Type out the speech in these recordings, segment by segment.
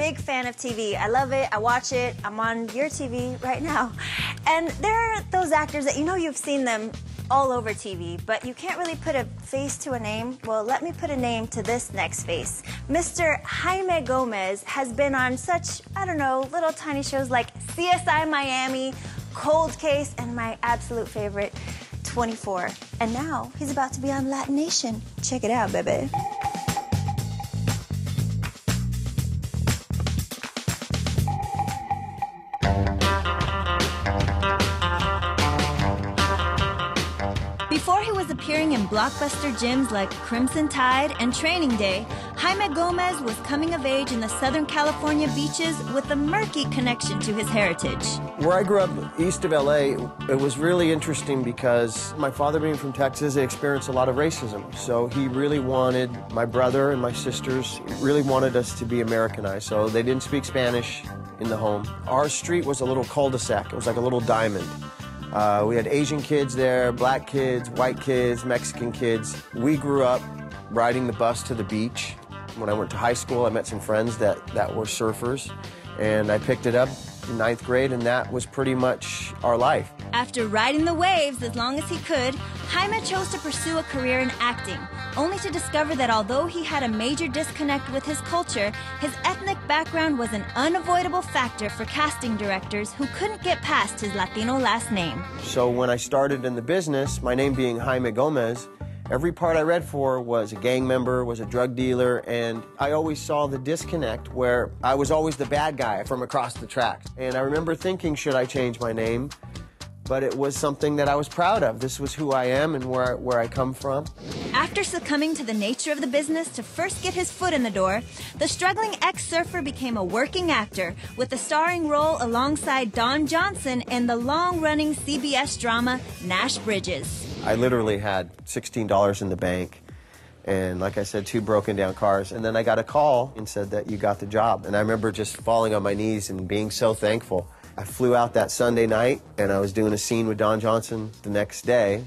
big fan of TV. I love it. I watch it. I'm on your TV right now. And there are those actors that you know you've seen them all over TV, but you can't really put a face to a name. Well, let me put a name to this next face. Mr. Jaime Gomez has been on such, I don't know, little tiny shows like CSI Miami, Cold Case, and my absolute favorite, 24. And now he's about to be on LatinNation. Check it out, baby. Before he was appearing in blockbuster gems like Crimson Tide and Training Day, Jaime Gomez was coming of age in the Southern California beaches with a murky connection to his heritage. Where I grew up east of LA, it was really interesting because my father being from Texas, they experienced a lot of racism. So he really wanted, my brother and my sisters really wanted us to be Americanized. So they didn't speak Spanish in the home. Our street was a little cul-de-sac. It was like a little diamond. We had Asian kids there, black kids, white kids, Mexican kids. We grew up riding the bus to the beach. When I went to high school, I met some friends that were surfers, and I picked it up in 9th grade, and that was pretty much our life. After riding the waves as long as he could, Jaime chose to pursue a career in acting, only to discover that although he had a major disconnect with his culture, his ethnic background was an unavoidable factor for casting directors who couldn't get past his Latino last name. So when I started in the business, my name being Jaime Gomez, every part I read for was a gang member, was a drug dealer, and I always saw the disconnect where I was always the bad guy from across the tracks. And I remember thinking, should I change my name? But it was something that I was proud of. This was who I am and where I come from. After succumbing to the nature of the business to first get his foot in the door, the struggling ex-surfer became a working actor with a starring role alongside Don Johnson in the long-running CBS drama Nash Bridges. I literally had $16 in the bank and, like I said, 2 broken down cars. And then I got a call and said that you got the job. And I remember just falling on my knees and being so thankful. I flew out that Sunday night, and I was doing a scene with Don Johnson the next day.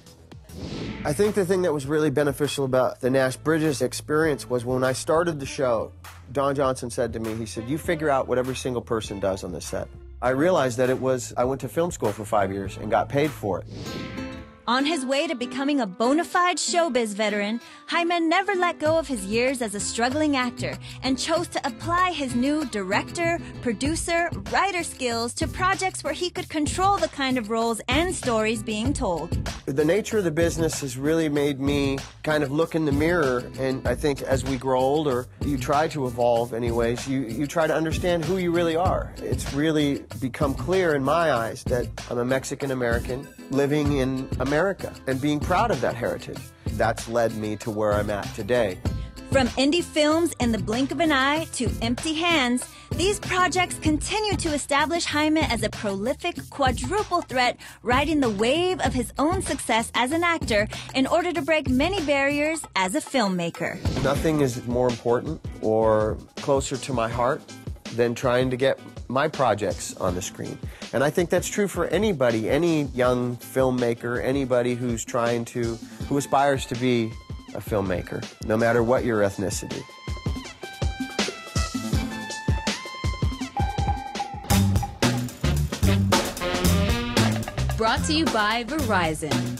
I think the thing that was really beneficial about the Nash Bridges experience was when I started the show, Don Johnson said to me, he said, you figure out what every single person does on this set. I realized that I went to film school for 5 years and got paid for it. On his way to becoming a bona fide showbiz veteran, Jaime never let go of his years as a struggling actor and chose to apply his new director, producer, writer skills to projects where he could control the kind of roles and stories being told. The nature of the business has really made me kind of look in the mirror, and I think as we grow older, you try to evolve anyways. You try to understand who you really are. It's really become clear in my eyes that I'm a Mexican-American living in America and being proud of that heritage. That's led me to where I'm at today. From indie films in the blink of an eye to Empty Hands, these projects continue to establish Jaime as a prolific quadruple threat, riding the wave of his own success as an actor in order to break many barriers as a filmmaker. Nothing is more important or closer to my heart than trying to get my projects on the screen. And I think that's true for anybody, any young filmmaker, anybody who aspires to be a filmmaker, no matter what your ethnicity. Brought to you by Verizon.